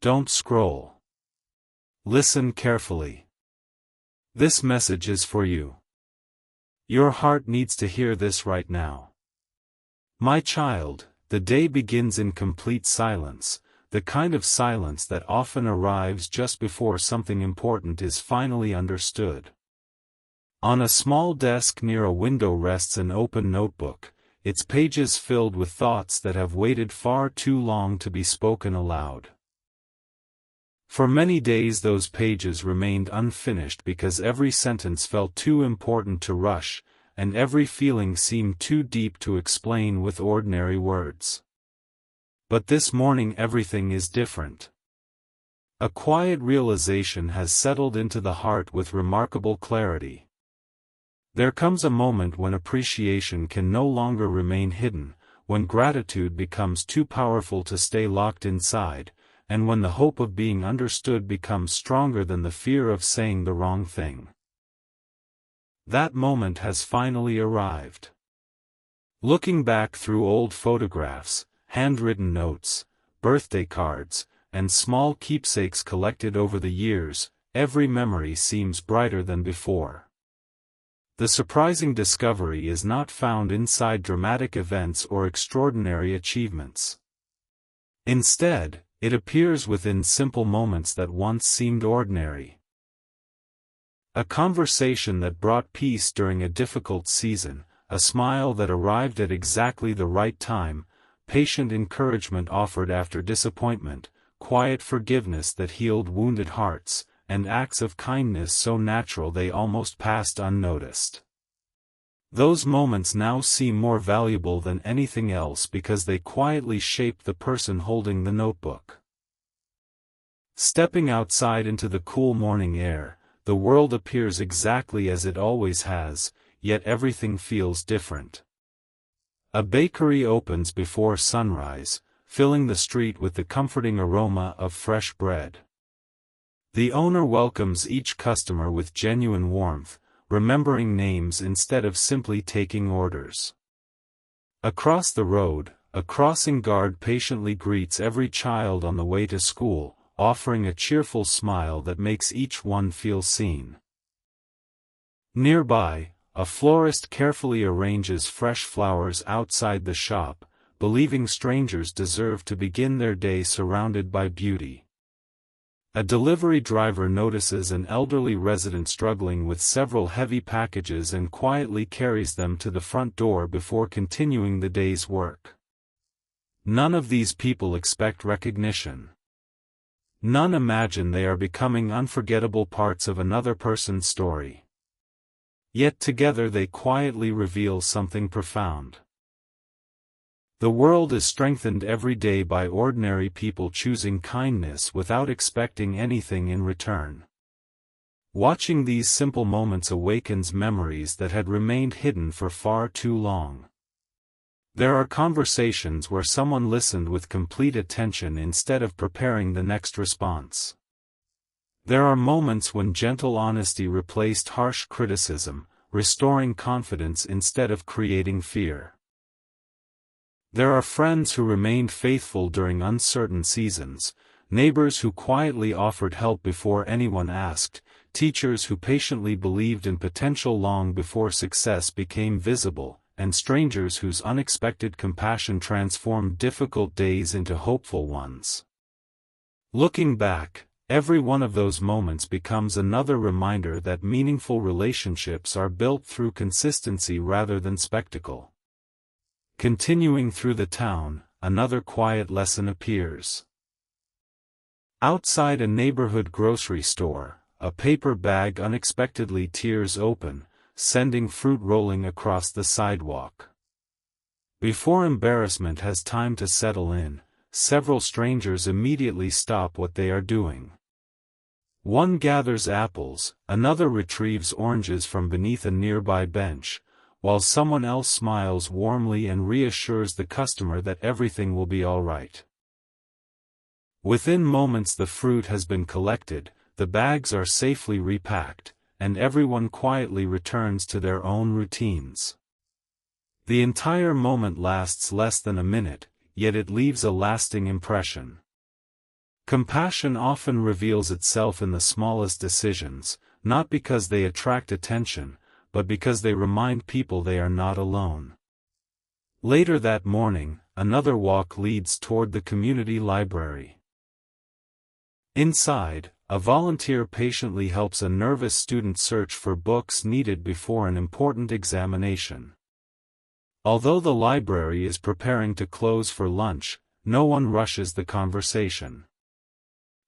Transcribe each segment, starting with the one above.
Don't scroll. Listen carefully. This message is for you. Your heart needs to hear this right now. My child, the day begins in complete silence, the kind of silence that often arrives just before something important is finally understood. On a small desk near a window rests an open notebook, its pages filled with thoughts that have waited far too long to be spoken aloud. For many days those pages remained unfinished because every sentence felt too important to rush, and every feeling seemed too deep to explain with ordinary words. But this morning everything is different. A quiet realization has settled into the heart with remarkable clarity. There comes a moment when appreciation can no longer remain hidden, when gratitude becomes too powerful to stay locked inside, and when the hope of being understood becomes stronger than the fear of saying the wrong thing. That moment has finally arrived. Looking back through old photographs, handwritten notes, birthday cards, and small keepsakes collected over the years, every memory seems brighter than before. The surprising discovery is not found inside dramatic events or extraordinary achievements. Instead, it appears within simple moments that once seemed ordinary. A conversation that brought peace during a difficult season, a smile that arrived at exactly the right time, patient encouragement offered after disappointment, quiet forgiveness that healed wounded hearts, and acts of kindness so natural they almost passed unnoticed. Those moments now seem more valuable than anything else because they quietly shape the person holding the notebook. Stepping outside into the cool morning air, the world appears exactly as it always has, yet everything feels different. A bakery opens before sunrise, filling the street with the comforting aroma of fresh bread. The owner welcomes each customer with genuine warmth, remembering names instead of simply taking orders. Across the road, a crossing guard patiently greets every child on the way to school, offering a cheerful smile that makes each one feel seen. Nearby, a florist carefully arranges fresh flowers outside the shop, believing strangers deserve to begin their day surrounded by beauty. A delivery driver notices an elderly resident struggling with several heavy packages and quietly carries them to the front door before continuing the day's work. None of these people expect recognition. None imagine they are becoming unforgettable parts of another person's story. Yet together they quietly reveal something profound. The world is strengthened every day by ordinary people choosing kindness without expecting anything in return. Watching these simple moments awakens memories that had remained hidden for far too long. There are conversations where someone listened with complete attention instead of preparing the next response. There are moments when gentle honesty replaced harsh criticism, restoring confidence instead of creating fear. There are friends who remained faithful during uncertain seasons, neighbors who quietly offered help before anyone asked, teachers who patiently believed in potential long before success became visible, and strangers whose unexpected compassion transformed difficult days into hopeful ones. Looking back, every one of those moments becomes another reminder that meaningful relationships are built through consistency rather than spectacle. Continuing through the town, another quiet lesson appears. Outside a neighborhood grocery store, a paper bag unexpectedly tears open, sending fruit rolling across the sidewalk. Before embarrassment has time to settle in, several strangers immediately stop what they are doing. One gathers apples, another retrieves oranges from beneath a nearby bench, while someone else smiles warmly and reassures the customer that everything will be all right. Within moments the fruit has been collected, the bags are safely repacked, and everyone quietly returns to their own routines. The entire moment lasts less than a minute, yet it leaves a lasting impression. Compassion often reveals itself in the smallest decisions, not because they attract attention, but because they remind people they are not alone. Later that morning, another walk leads toward the community library. Inside, a volunteer patiently helps a nervous student search for books needed before an important examination. Although the library is preparing to close for lunch, no one rushes the conversation.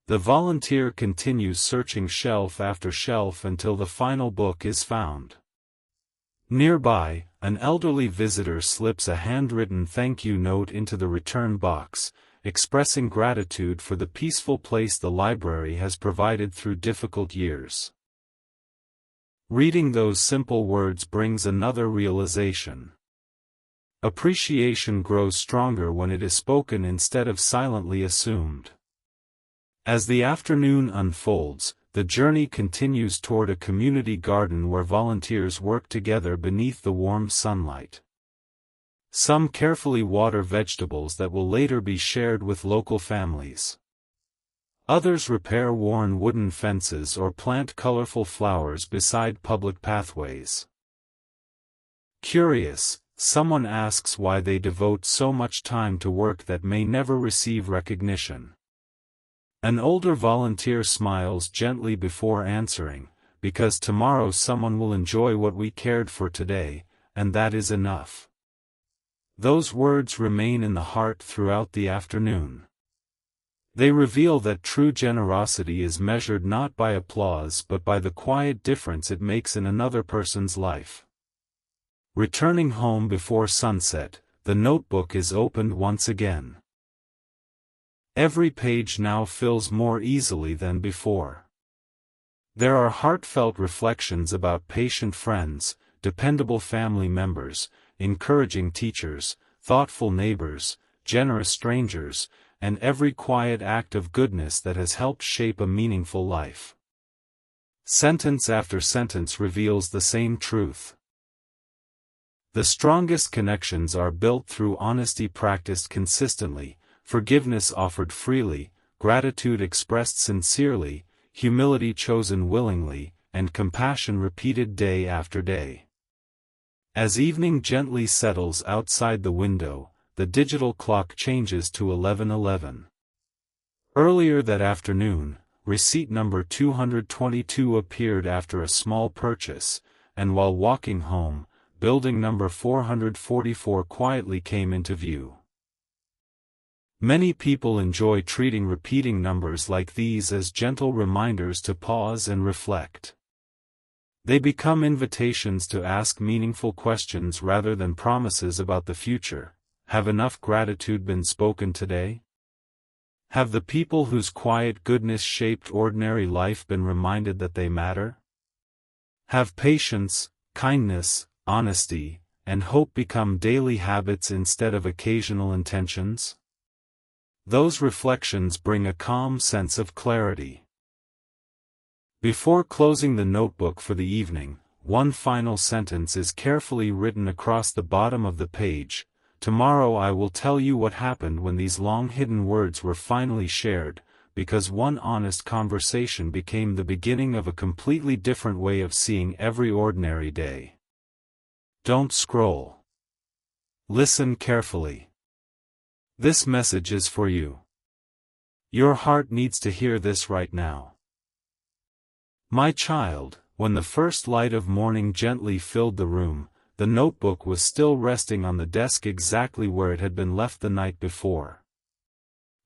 The volunteer continues searching shelf after shelf until the final book is found. Nearby, an elderly visitor slips a handwritten thank you note into the return box, expressing gratitude for the peaceful place the library has provided through difficult years. Reading those simple words brings another realization. Appreciation grows stronger when it is spoken instead of silently assumed. As the afternoon unfolds, the journey continues toward a community garden where volunteers work together beneath the warm sunlight. Some carefully water vegetables that will later be shared with local families. Others repair worn wooden fences or plant colorful flowers beside public pathways. Curious, someone asks why they devote so much time to work that may never receive recognition. An older volunteer smiles gently before answering, because tomorrow someone will enjoy what we cared for today, and that is enough. Those words remain in the heart throughout the afternoon. They reveal that true generosity is measured not by applause but by the quiet difference it makes in another person's life. Returning home before sunset, the notebook is opened once again. Every page now fills more easily than before. There are heartfelt reflections about patient friends, dependable family members, encouraging teachers, thoughtful neighbors, generous strangers, and every quiet act of goodness that has helped shape a meaningful life. Sentence after sentence reveals the same truth. The strongest connections are built through honesty practiced consistently, forgiveness offered freely, gratitude expressed sincerely, humility chosen willingly, and compassion repeated day after day. As evening gently settles outside the window, the digital clock changes to 11:11. Earlier that afternoon, receipt number 222 appeared after a small purchase, and while walking home, building number 444 quietly came into view. Many people enjoy treating repeating numbers like these as gentle reminders to pause and reflect. They become invitations to ask meaningful questions rather than promises about the future. Have enough gratitude been spoken today? Have the people whose quiet goodness shaped ordinary life been reminded that they matter? Have patience, kindness, honesty, and hope become daily habits instead of occasional intentions? Those reflections bring a calm sense of clarity. Before closing the notebook for the evening, one final sentence is carefully written across the bottom of the page. Tomorrow I will tell you what happened when these long-hidden words were finally shared, because one honest conversation became the beginning of a completely different way of seeing every ordinary day. Don't scroll. Listen carefully. This message is for you. Your heart needs to hear this right now. My child, when the first light of morning gently filled the room, the notebook was still resting on the desk exactly where it had been left the night before.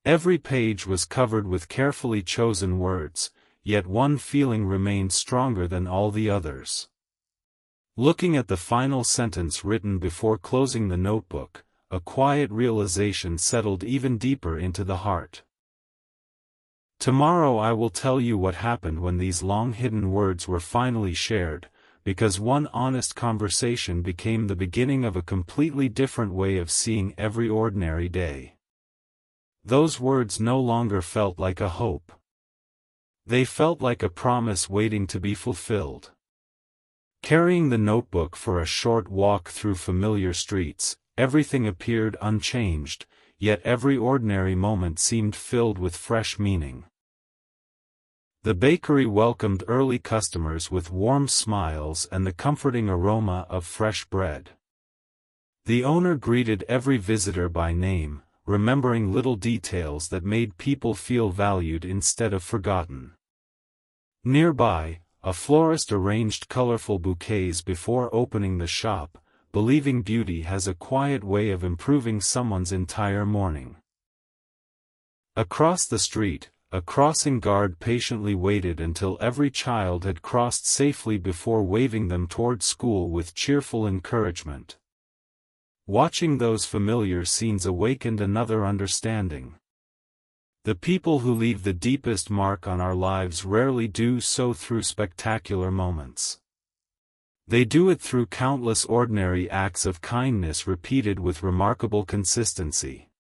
Every page was covered with carefully chosen words, yet one feeling remained stronger than all the others. Looking at the final sentence written before closing the notebook, a quiet realization settled even deeper into the heart. Tomorrow I will tell you what happened when these long-hidden words were finally shared, because one honest conversation became the beginning of a completely different way of seeing every ordinary day. Those words no longer felt like a hope. They felt like a promise waiting to be fulfilled. Carrying the notebook for a short walk through familiar streets, everything appeared unchanged, yet every ordinary moment seemed filled with fresh meaning. The bakery welcomed early customers with warm smiles and the comforting aroma of fresh bread. The owner greeted every visitor by name, remembering little details that made people feel valued instead of forgotten. Nearby, a florist arranged colorful bouquets before opening the shop, believing beauty has a quiet way of improving someone's entire morning. Across the street, a crossing guard patiently waited until every child had crossed safely before waving them toward school with cheerful encouragement. Watching those familiar scenes awakened another understanding. The people who leave the deepest mark on our lives rarely do so through spectacular moments. They do it through countless ordinary acts of kindness repeated with remarkable consistency.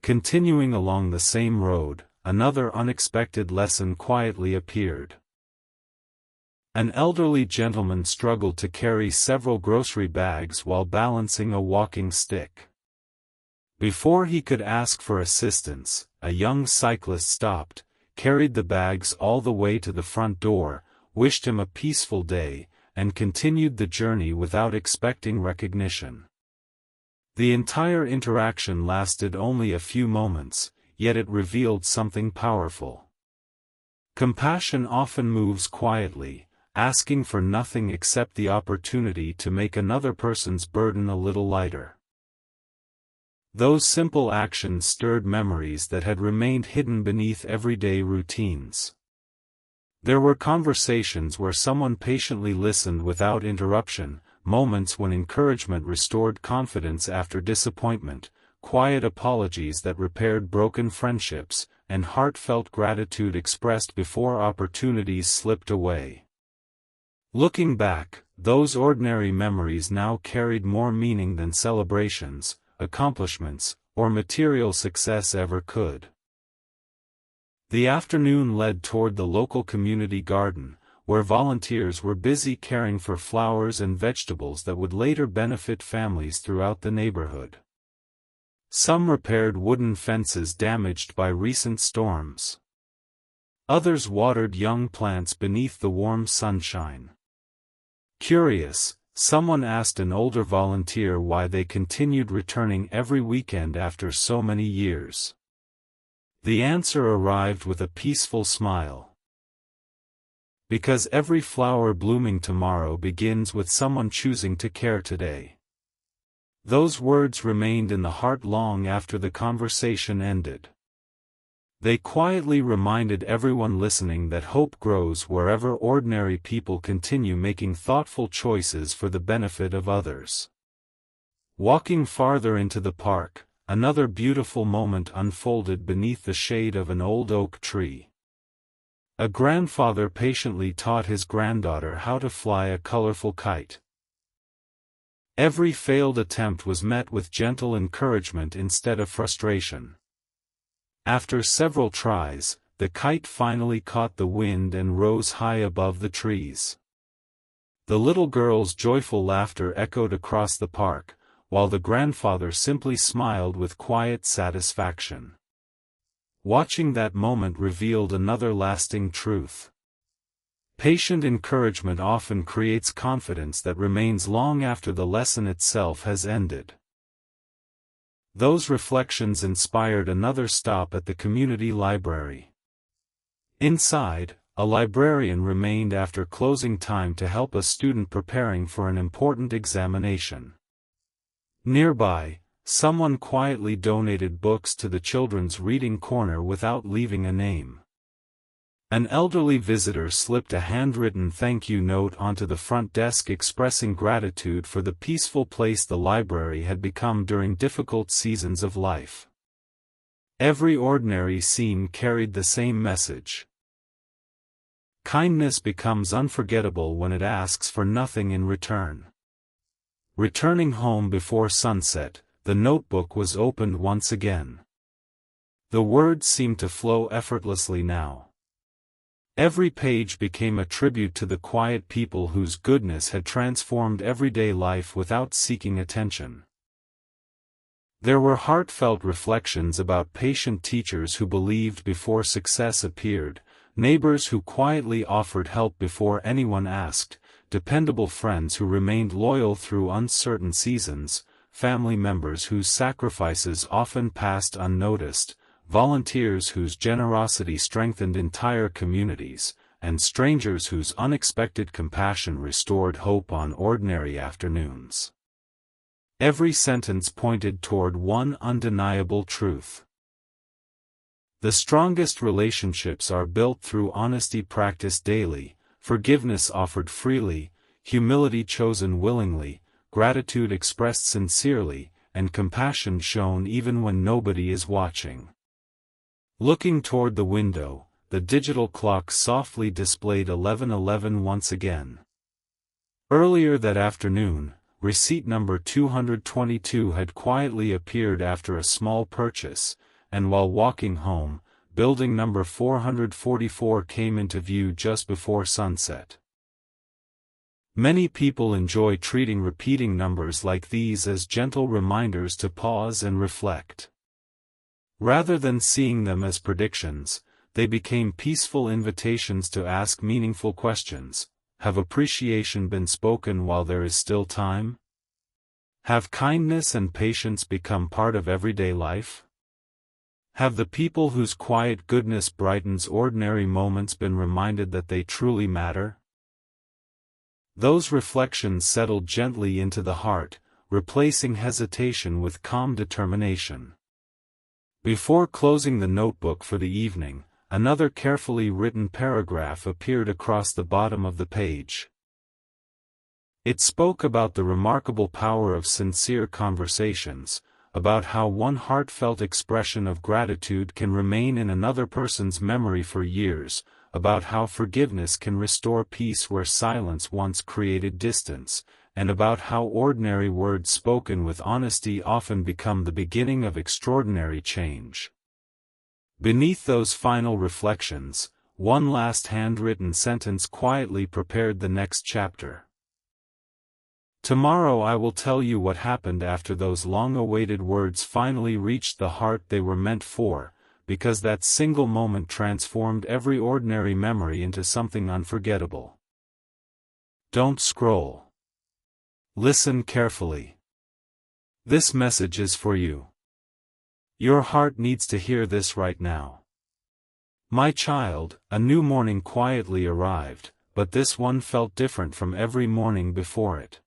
Continuing along the same road, another unexpected lesson quietly appeared. An elderly gentleman struggled to carry several grocery bags while balancing a walking stick. Before he could ask for assistance, a young cyclist stopped, carried the bags all the way to the front door, wished him a peaceful day, and continued the journey without expecting recognition. The entire interaction lasted only a few moments, yet it revealed something powerful. Compassion often moves quietly, asking for nothing except the opportunity to make another person's burden a little lighter. Those simple actions stirred memories that had remained hidden beneath everyday routines. There were conversations where someone patiently listened without interruption, moments when encouragement restored confidence after disappointment, quiet apologies that repaired broken friendships, and heartfelt gratitude expressed before opportunities slipped away. Looking back, those ordinary memories now carried more meaning than celebrations, accomplishments, or material success ever could. The afternoon led toward the local community garden, where volunteers were busy caring for flowers and vegetables that would later benefit families throughout the neighborhood. Some repaired wooden fences damaged by recent storms. Others watered young plants beneath the warm sunshine. Curious, someone asked an older volunteer why they continued returning every weekend after so many years. The answer arrived with a peaceful smile. Because every flower blooming tomorrow begins with someone choosing to care today. Those words remained in the heart long after the conversation ended. They quietly reminded everyone listening that hope grows wherever ordinary people continue making thoughtful choices for the benefit of others. Walking farther into the park, another beautiful moment unfolded beneath the shade of an old oak tree. A grandfather patiently taught his granddaughter how to fly a colorful kite. Every failed attempt was met with gentle encouragement instead of frustration. After several tries, the kite finally caught the wind and rose high above the trees. The little girl's joyful laughter echoed across the park, while the grandfather simply smiled with quiet satisfaction. Watching that moment revealed another lasting truth. Patient encouragement often creates confidence that remains long after the lesson itself has ended. Those reflections inspired another stop at the community library. Inside, a librarian remained after closing time to help a student preparing for an important examination. Nearby, someone quietly donated books to the children's reading corner without leaving a name. An elderly visitor slipped a handwritten thank you note onto the front desk expressing gratitude for the peaceful place the library had become during difficult seasons of life. Every ordinary scene carried the same message. Kindness becomes unforgettable when it asks for nothing in return. Returning home before sunset, the notebook was opened once again. The words seemed to flow effortlessly now. Every page became a tribute to the quiet people whose goodness had transformed everyday life without seeking attention. There were heartfelt reflections about patient teachers who believed before success appeared, neighbors who quietly offered help before anyone asked, dependable friends who remained loyal through uncertain seasons, family members whose sacrifices often passed unnoticed, volunteers whose generosity strengthened entire communities, and strangers whose unexpected compassion restored hope on ordinary afternoons. Every sentence pointed toward one undeniable truth. The strongest relationships are built through honesty practiced daily, forgiveness offered freely, humility chosen willingly, gratitude expressed sincerely, and compassion shown even when nobody is watching. Looking toward the window, the digital clock softly displayed 11:11 once again. Earlier that afternoon, receipt number 222 had quietly appeared after a small purchase, and while walking home, building number 444 came into view just before sunset. Many people enjoy treating repeating numbers like these as gentle reminders to pause and reflect. Rather than seeing them as predictions, they became peaceful invitations to ask meaningful questions. Have appreciation been spoken while there is still time? Have kindness and patience become part of everyday life? Have the people whose quiet goodness brightens ordinary moments been reminded that they truly matter? Those reflections settled gently into the heart, replacing hesitation with calm determination. Before closing the notebook for the evening, another carefully written paragraph appeared across the bottom of the page. It spoke about the remarkable power of sincere conversations, about how one heartfelt expression of gratitude can remain in another person's memory for years, about how forgiveness can restore peace where silence once created distance, and about how ordinary words spoken with honesty often become the beginning of extraordinary change. Beneath those final reflections, one last handwritten sentence quietly prepared the next chapter. Tomorrow I will tell you what happened after those long-awaited words finally reached the heart they were meant for, because that single moment transformed every ordinary memory into something unforgettable. Don't scroll. Listen carefully. This message is for you. Your heart needs to hear this right now. My child, a new morning quietly arrived, but this one felt different from every morning before it.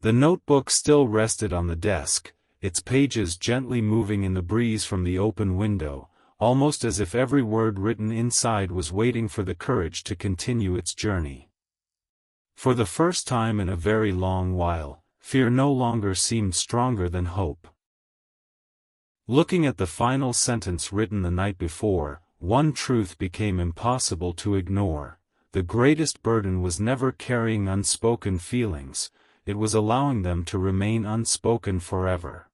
The notebook still rested on the desk, its pages gently moving in the breeze from the open window, almost as if every word written inside was waiting for the courage to continue its journey. For the first time in a very long while, fear no longer seemed stronger than hope. Looking at the final sentence written the night before, one truth became impossible to ignore. The greatest burden was never carrying unspoken feelings, it was allowing them to remain unspoken forever.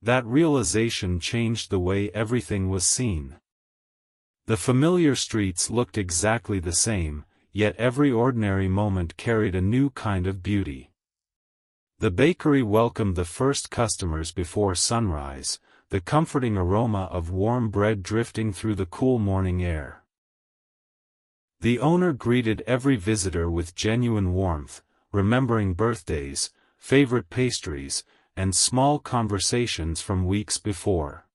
That realization changed the way everything was seen. The familiar streets looked exactly the same, yet every ordinary moment carried a new kind of beauty. The bakery welcomed the first customers before sunrise, the comforting aroma of warm bread drifting through the cool morning air. The owner greeted every visitor with genuine warmth, remembering birthdays, favorite pastries, and small conversations from weeks before.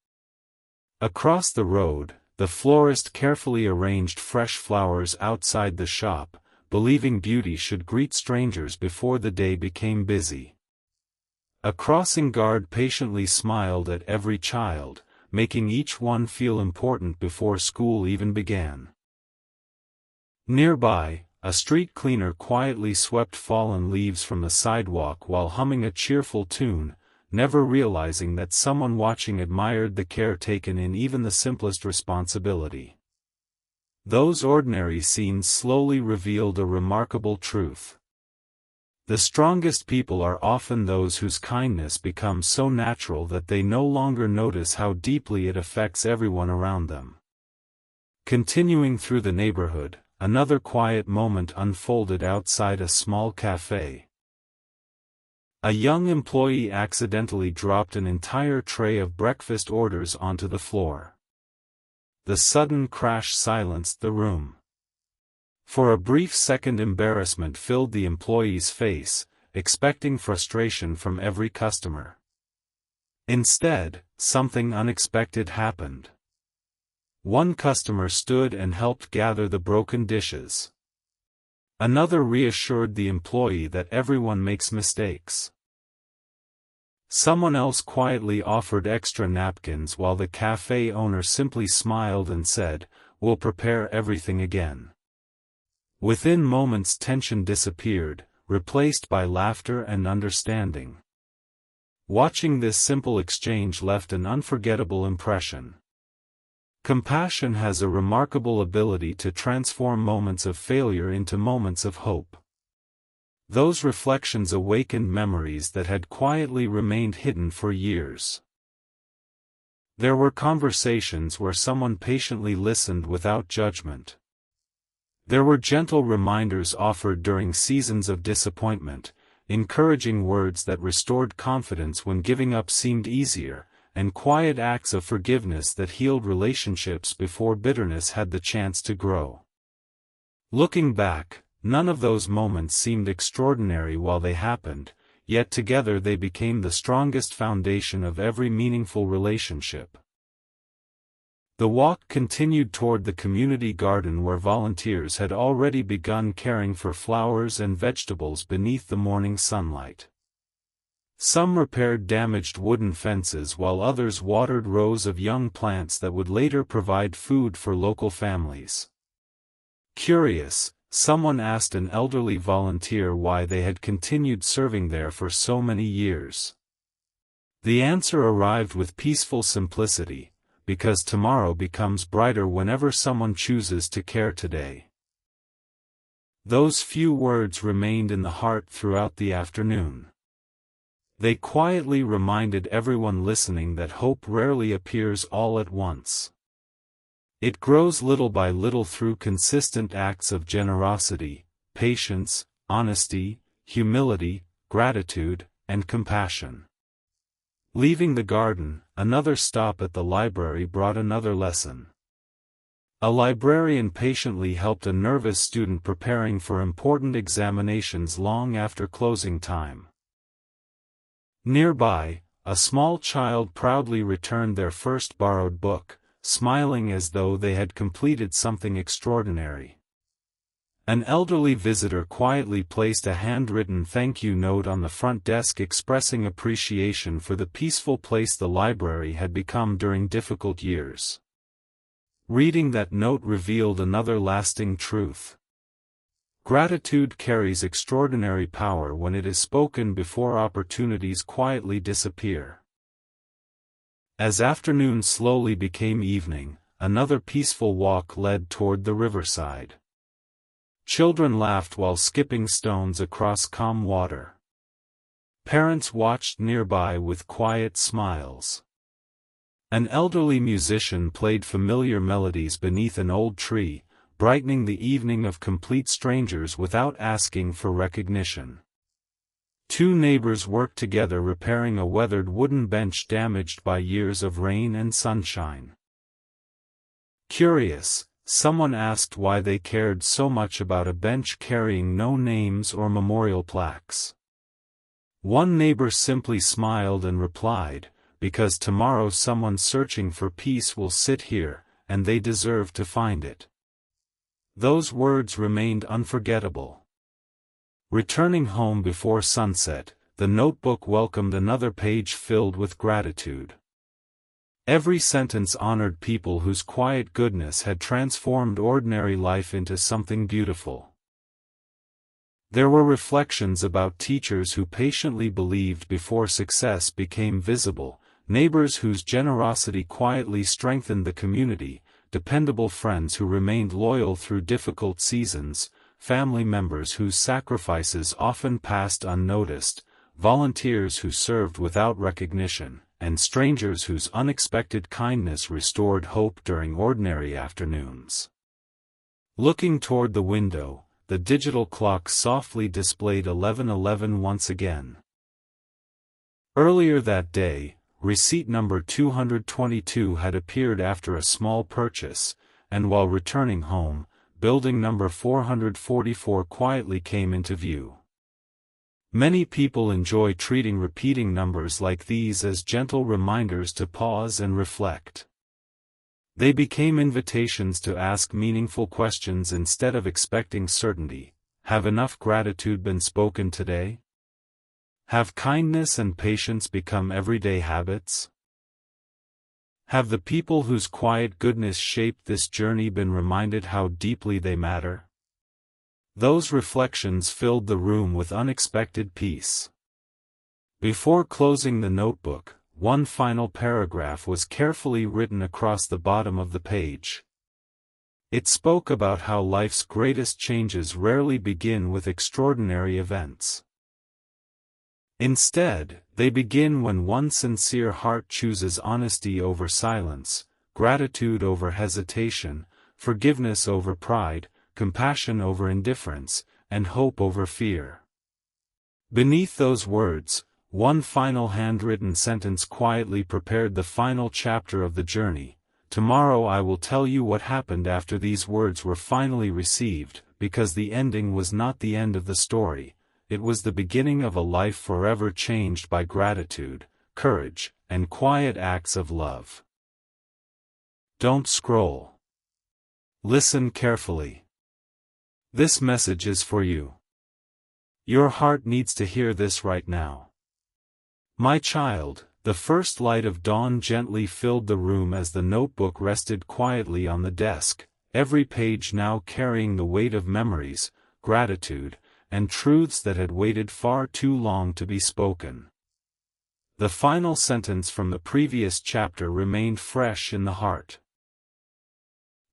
Across the road, the florist carefully arranged fresh flowers outside the shop, believing beauty should greet strangers before the day became busy. A crossing guard patiently smiled at every child, making each one feel important before school even began. Nearby, a street cleaner quietly swept fallen leaves from the sidewalk while humming a cheerful tune, never realizing that someone watching admired the care taken in even the simplest responsibility. Those ordinary scenes slowly revealed a remarkable truth. The strongest people are often those whose kindness becomes so natural that they no longer notice how deeply it affects everyone around them. Continuing through the neighborhood, another quiet moment unfolded outside a small cafe. A young employee accidentally dropped an entire tray of breakfast orders onto the floor. The sudden crash silenced the room. For a brief second, embarrassment filled the employee's face, expecting frustration from every customer. Instead, something unexpected happened. One customer stood and helped gather the broken dishes. Another reassured the employee that everyone makes mistakes. Someone else quietly offered extra napkins while the cafe owner simply smiled and said, "We'll prepare everything again." Within moments, tension disappeared, replaced by laughter and understanding. Watching this simple exchange left an unforgettable impression. Compassion has a remarkable ability to transform moments of failure into moments of hope. Those reflections awakened memories that had quietly remained hidden for years. There were conversations where someone patiently listened without judgment. There were gentle reminders offered during seasons of disappointment, encouraging words that restored confidence when giving up seemed easier, and quiet acts of forgiveness that healed relationships before bitterness had the chance to grow. Looking back, none of those moments seemed extraordinary while they happened, yet together they became the strongest foundation of every meaningful relationship. The walk continued toward the community garden where volunteers had already begun caring for flowers and vegetables beneath the morning sunlight. Some repaired damaged wooden fences while others watered rows of young plants that would later provide food for local families. Curious, someone asked an elderly volunteer why they had continued serving there for so many years. The answer arrived with peaceful simplicity: because tomorrow becomes brighter whenever someone chooses to care today. Those few words remained in the heart throughout the afternoon. They quietly reminded everyone listening that hope rarely appears all at once. It grows little by little through consistent acts of generosity, patience, honesty, humility, gratitude, and compassion. Leaving the garden, another stop at the library brought another lesson. A librarian patiently helped a nervous student preparing for important examinations long after closing time. Nearby, a small child proudly returned their first borrowed book, smiling as though they had completed something extraordinary. An elderly visitor quietly placed a handwritten thank you note on the front desk expressing appreciation for the peaceful place the library had become during difficult years. Reading that note revealed another lasting truth. Gratitude carries extraordinary power when it is spoken before opportunities quietly disappear. As afternoon slowly became evening, another peaceful walk led toward the riverside. Children laughed while skipping stones across calm water. Parents watched nearby with quiet smiles. An elderly musician played familiar melodies beneath an old tree, brightening the evening of complete strangers without asking for recognition. Two neighbors worked together repairing a weathered wooden bench damaged by years of rain and sunshine. Curious, someone asked why they cared so much about a bench carrying no names or memorial plaques. One neighbor simply smiled and replied, "Because tomorrow someone searching for peace will sit here, and they deserve to find it." Those words remained unforgettable. Returning home before sunset, the notebook welcomed another page filled with gratitude. Every sentence honored people whose quiet goodness had transformed ordinary life into something beautiful. There were reflections about teachers who patiently believed before success became visible, neighbors whose generosity quietly strengthened the community, dependable friends who remained loyal through difficult seasons, family members whose sacrifices often passed unnoticed, volunteers who served without recognition, and strangers whose unexpected kindness restored hope during ordinary afternoons. Looking toward the window, the digital clock softly displayed 11:11 once again. Earlier that day, receipt number 222 had appeared after a small purchase, and while returning home, building number 444 quietly came into view. Many people enjoy treating repeating numbers like these as gentle reminders to pause and reflect. They became invitations to ask meaningful questions instead of expecting certainty. Have enough gratitude been spoken today? Have kindness and patience become everyday habits? Have the people whose quiet goodness shaped this journey been reminded how deeply they matter? Those reflections filled the room with unexpected peace. Before closing the notebook, one final paragraph was carefully written across the bottom of the page. It spoke about how life's greatest changes rarely begin with extraordinary events. Instead, they begin when one sincere heart chooses honesty over silence, gratitude over hesitation, forgiveness over pride, compassion over indifference, and hope over fear. Beneath those words, one final handwritten sentence quietly prepared the final chapter of the journey. Tomorrow I will tell you what happened after these words were finally received, because the ending was not the end of the story, it was the beginning of a life forever changed by gratitude, courage, and quiet acts of love. Don't scroll. Listen carefully. This message is for you. Your heart needs to hear this right now. My child, the first light of dawn gently filled the room as the notebook rested quietly on the desk, every page now carrying the weight of memories, gratitude, and truths that had waited far too long to be spoken. The final sentence from the previous chapter remained fresh in the heart.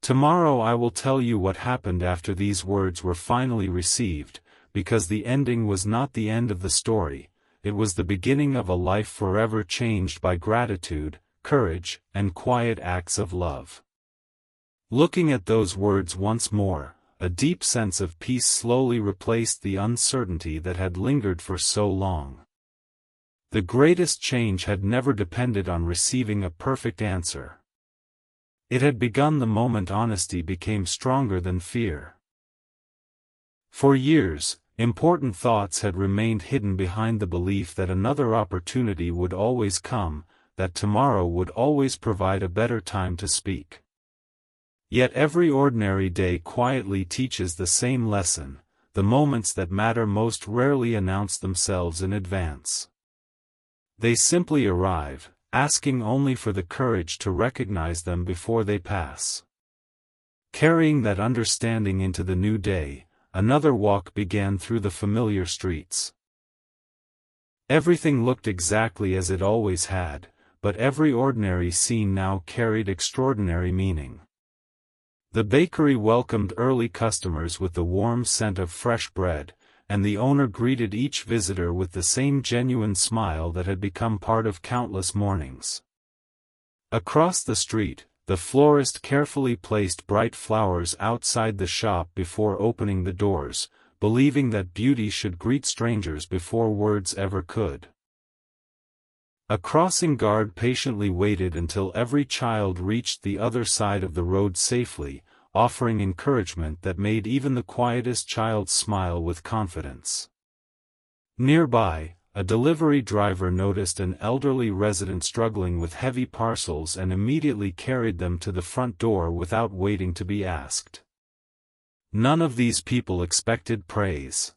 Tomorrow I will tell you what happened after these words were finally received, because the ending was not the end of the story. It was the beginning of a life forever changed by gratitude, courage, and quiet acts of love. Looking at those words once more, a deep sense of peace slowly replaced the uncertainty that had lingered for so long. The greatest change had never depended on receiving a perfect answer. It had begun the moment honesty became stronger than fear. For years, important thoughts had remained hidden behind the belief that another opportunity would always come, that tomorrow would always provide a better time to speak. Yet every ordinary day quietly teaches the same lesson: the moments that matter most rarely announce themselves in advance. They simply arrive, asking only for the courage to recognize them before they pass. Carrying that understanding into the new day, another walk began through the familiar streets. Everything looked exactly as it always had, but every ordinary scene now carried extraordinary meaning. The bakery welcomed early customers with the warm scent of fresh bread, and the owner greeted each visitor with the same genuine smile that had become part of countless mornings. Across the street, the florist carefully placed bright flowers outside the shop before opening the doors, believing that beauty should greet strangers before words ever could. A crossing guard patiently waited until every child reached the other side of the road safely, offering encouragement that made even the quietest child smile with confidence. Nearby, a delivery driver noticed an elderly resident struggling with heavy parcels and immediately carried them to the front door without waiting to be asked. None of these people expected praise.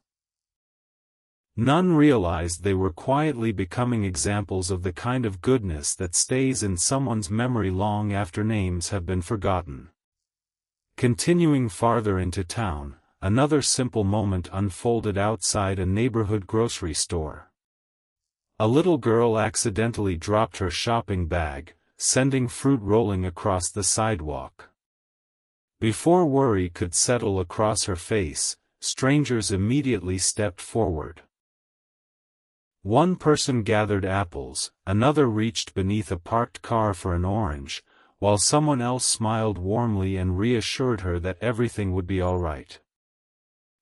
None realized they were quietly becoming examples of the kind of goodness that stays in someone's memory long after names have been forgotten. Continuing farther into town, another simple moment unfolded outside a neighborhood grocery store. A little girl accidentally dropped her shopping bag, sending fruit rolling across the sidewalk. Before worry could settle across her face, strangers immediately stepped forward. One person gathered apples, another reached beneath a parked car for an orange, while someone else smiled warmly and reassured her that everything would be all right.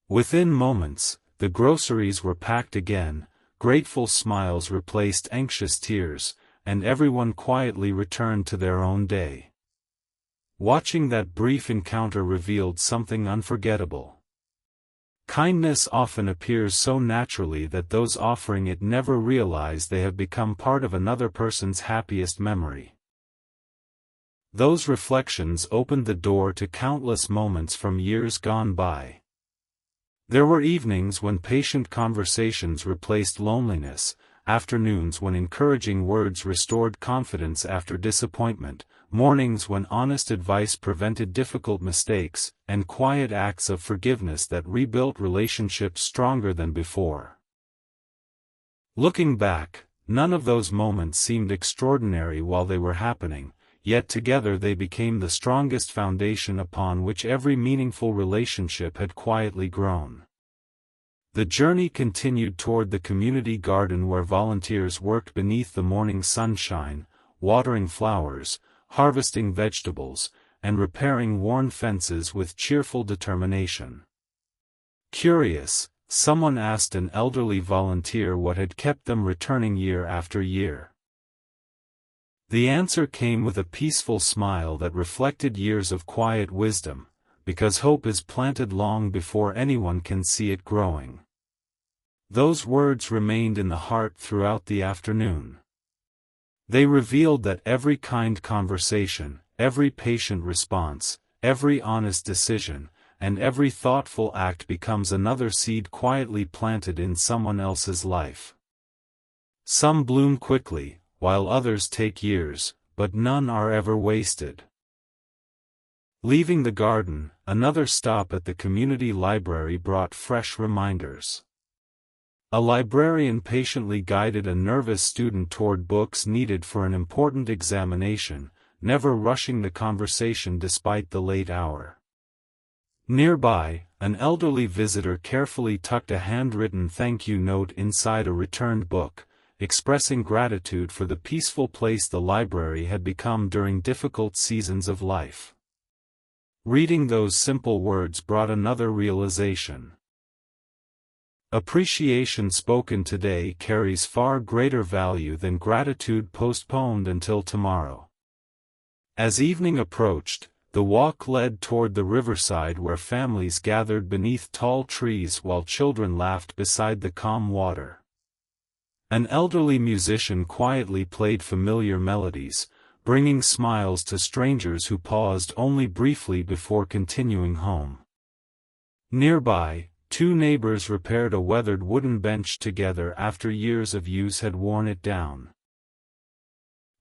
Within moments, the groceries were packed again, grateful smiles replaced anxious tears, and everyone quietly returned to their own day. Watching that brief encounter revealed something unforgettable. Kindness often appears so naturally that those offering it never realize they have become part of another person's happiest memory. Those reflections opened the door to countless moments from years gone by. There were evenings when patient conversations replaced loneliness, afternoons when encouraging words restored confidence after disappointment, mornings when honest advice prevented difficult mistakes, and quiet acts of forgiveness that rebuilt relationships stronger than before. Looking back, none of those moments seemed extraordinary while they were happening, yet together they became the strongest foundation upon which every meaningful relationship had quietly grown. The journey continued toward the community garden where volunteers worked beneath the morning sunshine, watering flowers, harvesting vegetables, and repairing worn fences with cheerful determination. Curious, someone asked an elderly volunteer what had kept them returning year after year. The answer came with a peaceful smile that reflected years of quiet wisdom, because hope is planted long before anyone can see it growing. Those words remained in the heart throughout the afternoon. They revealed that every kind conversation, every patient response, every honest decision, and every thoughtful act becomes another seed quietly planted in someone else's life. Some bloom quickly, while others take years, but none are ever wasted. Leaving the garden, another stop at the community library brought fresh reminders. A librarian patiently guided a nervous student toward books needed for an important examination, never rushing the conversation despite the late hour. Nearby, an elderly visitor carefully tucked a handwritten thank you note inside a returned book, expressing gratitude for the peaceful place the library had become during difficult seasons of life. Reading those simple words brought another realization. Appreciation spoken today carries far greater value than gratitude postponed until tomorrow. As evening approached, the walk led toward the riverside where families gathered beneath tall trees while children laughed beside the calm water. An elderly musician quietly played familiar melodies, bringing smiles to strangers who paused only briefly before continuing home. Nearby, two neighbors repaired a weathered wooden bench together after years of use had worn it down.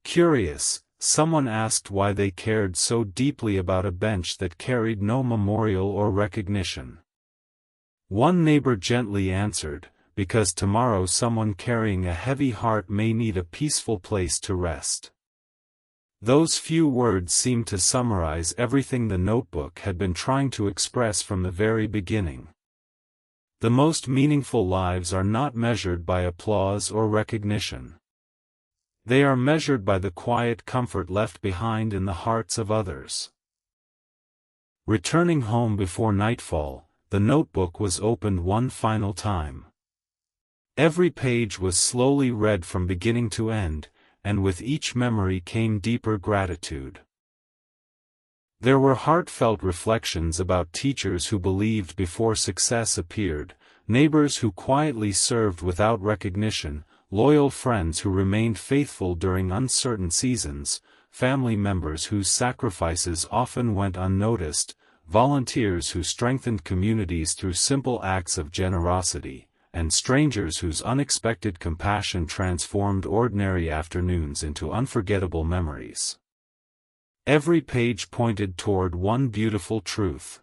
Curious, someone asked why they cared so deeply about a bench that carried no memorial or recognition. One neighbor gently answered, because tomorrow someone carrying a heavy heart may need a peaceful place to rest. Those few words seemed to summarize everything the notebook had been trying to express from the very beginning. The most meaningful lives are not measured by applause or recognition. They are measured by the quiet comfort left behind in the hearts of others. Returning home before nightfall, the notebook was opened one final time. Every page was slowly read from beginning to end, and with each memory came deeper gratitude. There were heartfelt reflections about teachers who believed before success appeared, neighbors who quietly served without recognition, loyal friends who remained faithful during uncertain seasons, family members whose sacrifices often went unnoticed, volunteers who strengthened communities through simple acts of generosity, and strangers whose unexpected compassion transformed ordinary afternoons into unforgettable memories. Every page pointed toward one beautiful truth.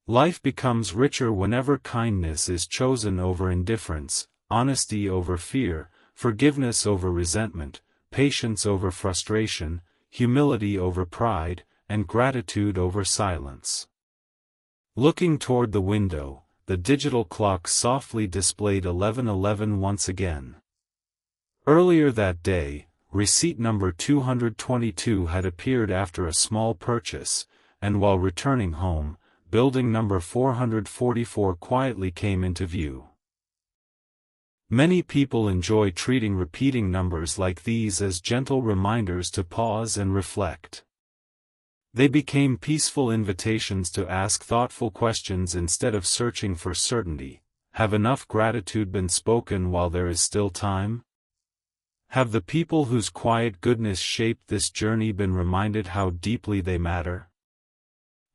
Life becomes richer whenever kindness is chosen over indifference, honesty over fear, forgiveness over resentment, patience over frustration, humility over pride, and gratitude over silence. Looking toward the window, the digital clock softly displayed 11:11 once again. Earlier that day, receipt number 222 had appeared after a small purchase, and while returning home, building number 444 quietly came into view. Many people enjoy treating repeating numbers like these as gentle reminders to pause and reflect. They became peaceful invitations to ask thoughtful questions instead of searching for certainty. Have enough gratitude been spoken while there is still time? Have the people whose quiet goodness shaped this journey been reminded how deeply they matter?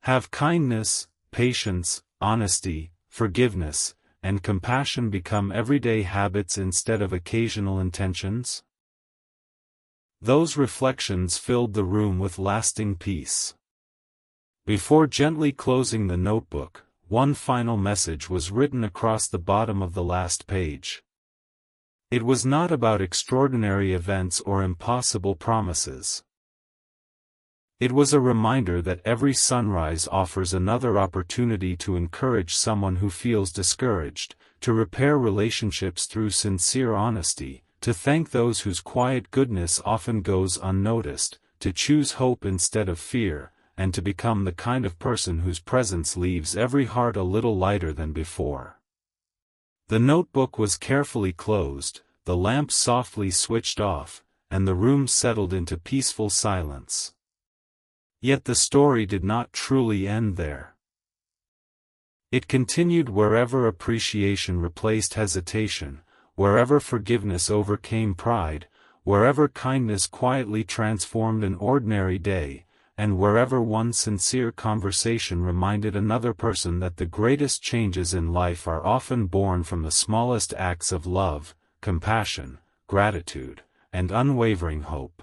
Have kindness, patience, honesty, forgiveness, and compassion become everyday habits instead of occasional intentions? Those reflections filled the room with lasting peace. Before gently closing the notebook, one final message was written across the bottom of the last page. It was not about extraordinary events or impossible promises. It was a reminder that every sunrise offers another opportunity to encourage someone who feels discouraged, to repair relationships through sincere honesty, to thank those whose quiet goodness often goes unnoticed, to choose hope instead of fear, and to become the kind of person whose presence leaves every heart a little lighter than before. The notebook was carefully closed, the lamp softly switched off, and the room settled into peaceful silence. Yet the story did not truly end there. It continued wherever appreciation replaced hesitation, wherever forgiveness overcame pride, wherever kindness quietly transformed an ordinary day, and wherever one sincere conversation reminded another person that the greatest changes in life are often born from the smallest acts of love, compassion, gratitude, and unwavering hope.